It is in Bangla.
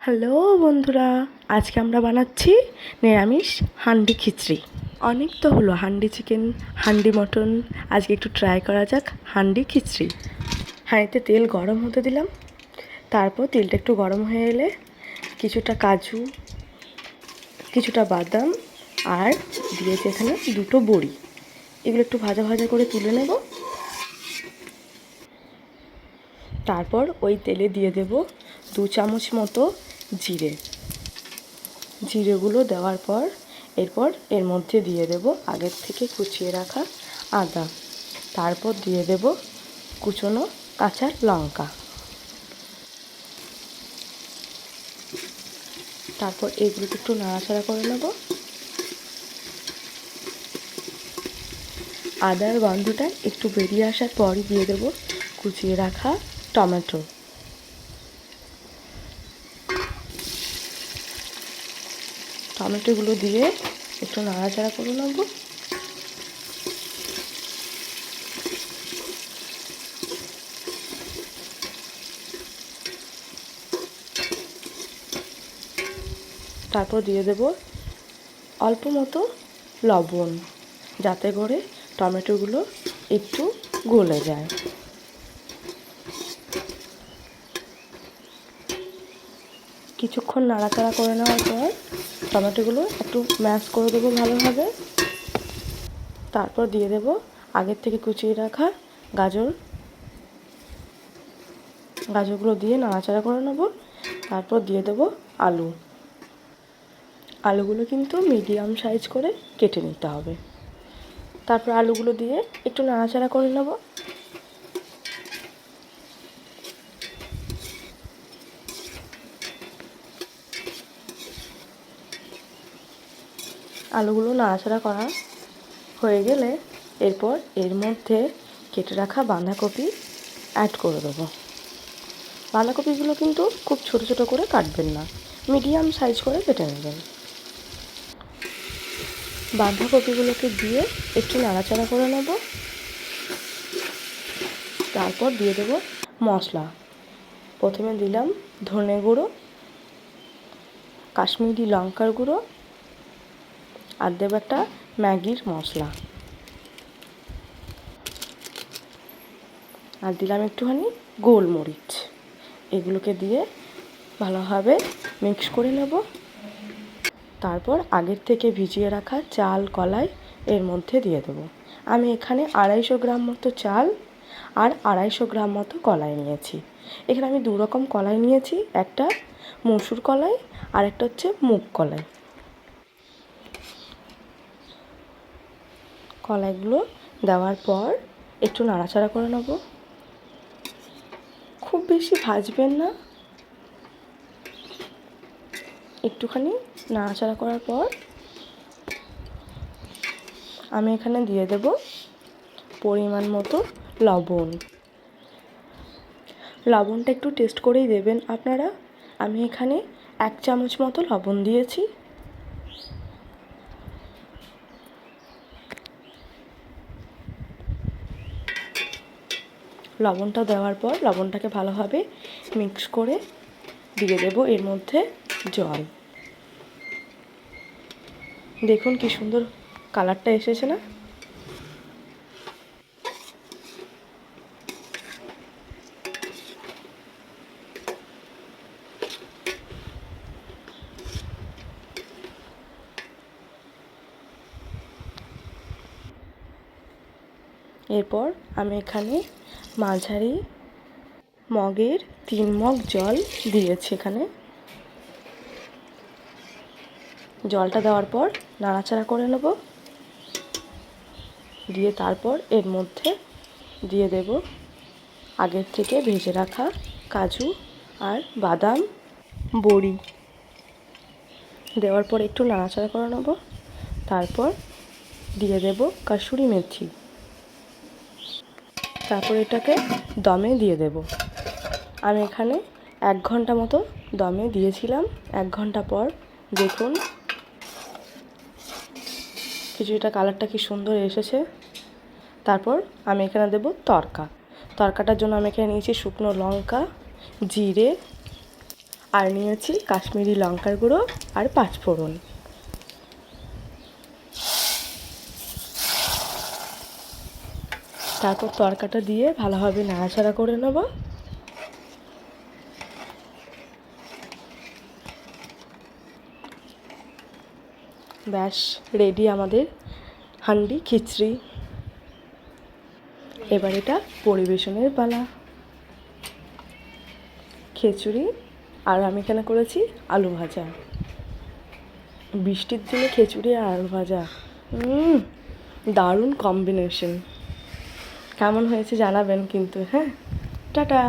হ্যালো বন্ধুরা, আজকে আমরা বানাচ্ছি নিরামিষ হান্ডি খিচড়ি। অনেক তো হলো হান্ডি চিকেন, হান্ডি মটন, আজকে একটু ট্রাই করা যাক হান্ডি খিচড়ি। হাঁড়িতে তেল গরম হতে দিলাম, তারপর তেলটা একটু গরম হয়ে এলে কিছুটা কাজু, কিছুটা বাদাম আর দিয়েছি এখানে দুটো বড়ি। এগুলো একটু ভাজা ভাজা করে তুলে নেব। তারপর ওই তেলে দিয়ে দেব 2 চামচ মতো জিরেগুলো দেওয়ার পর এরপর এর মধ্যে দিয়ে দেব আগের থেকে কুচিয়ে রাখা আদা, তারপর দিয়ে দেব কুচনো কাঁচা লঙ্কা, তারপর এগুলোকে একটু নাড়াচাড়া করে নেব। আদার গন্ধটা একটু বেরিয়ে আসার পরই দিয়ে দেব কুচিয়ে রাখা টমেটো। টমেটোগুলো দিয়ে একটু নাড়াচাড়া করে নেব। তারপর দিয়ে দেব অল্প মতো লবণ, যাতে করে টমেটোগুলো একটু গলে যায়। কিছুক্ষণ নাড়াচাড়া করে নেওয়ার পর টমেটোগুলো একটু ম্যাশ করে দেবো ভালোভাবে। তারপর দিয়ে দেব আগের থেকে কুচিয়ে রাখা গাজরগুলো দিয়ে নাড়াচাড়া করে নেব। তারপর দিয়ে দেব আলুগুলো কিন্তু মিডিয়াম সাইজ করে কেটে নিতে হবে। তারপর আলুগুলো দিয়ে একটু নাড়াচাড়া করে নেব। আলুগুলো নাড়াচাড়া করা হয়ে গেলে এরপর এর মধ্যে কেটে রাখা বাঁধাকপি অ্যাড করে দেবো। বাঁধাকপিগুলো কিন্তু খুব ছোট ছোট করে কাটবেন না, মিডিয়াম সাইজ করে কেটে নেবেন। বাঁধাকপিগুলোকে দিয়ে একটু নাড়াচাড়া করে নেব। তারপর দিয়ে দেবো মশলা। প্রথমে দিলাম ধনে গুঁড়ো, কাশ্মীরি লঙ্কার গুঁড়ো আর দেবো একটা ম্যাগির মশলা, আর দিলাম একটুখানি গোলমরিচ। এগুলোকে দিয়ে ভালোভাবে মিক্স করে নেব। তারপর আগের থেকে ভিজিয়ে রাখা চাল কলাই এর মধ্যে দিয়ে দেবো। আমি এখানে 250 গ্রাম মতো চাল আর 250 গ্রাম মতো কলাই নিয়েছি। এখানে আমি 2 রকম কলাই নিয়েছি, একটা মসুর কলাই আর একটা হচ্ছে মুগ কলাই। কলাইগুলো দেওয়ার পর একটু নাড়াচাড়া করে নেব। খুব বেশি ভাজবেন না, একটুখানি নাড়াচাড়া করার পর আমি এখানে দিয়ে দেব পরিমাণ মতো লবণ। লবণটা একটু টেস্ট করেই দেবেন আপনারা। আমি এখানে 1 চামচ মতো লবণ দিয়েছি। লবণটা দেওয়ার পর লবণটাকে ভালোভাবে মিক্স করে দিয়ে দেব এর মধ্যে জল। দেখুন কি সুন্দর কালারটা এসেছে না? এরপর আমি এখানে মাঝারি মগের 3 মগ জল দিয়েছি। এখানে জলটা দেওয়ার পর নাড়াচাড়া করে নেব। দিয়ে তারপর এর মধ্যে দিয়ে দেব আগের থেকে ভেজে রাখা কাজু আর বাদাম বড়ি। দেওয়ার পর একটু নাড়াচাড়া করে নেব। তারপর দিয়ে দেব কাসুরি মেথি। তারপর এটাকে দমে দিয়ে দেব। আমি এখানে 1 ঘন্টা মতো দমে দিয়েছিলাম। 1 ঘন্টা পর দেখুন কিছুটা কালারটা কি সুন্দর এসেছে। তারপর আমি এখানে দেব তরকাটার জন্য আমি এখানে নিয়েছি শুকনো লঙ্কা, জিরে আর নিয়েছি কাশ্মীরি লঙ্কার গুঁড়ো আর পাঁচফোড়ন। তারপর তরকাটা দিয়ে ভালোভাবে নাড়াচাড়া করে নেব। ব্যাস রেডি আমাদের হান্ডি খিচড়ি। এবার এটা পরিবেশনের পালা। খিচুড়ি আর আমি এখানে করেছি আলু ভাজা। বৃষ্টির দিনে খিচুড়ি আর আলু ভাজা দারুণ কম্বিনেশন। কেমন হয়েছে জানাবেন কিন্তু। হ্যাঁ, টাটা।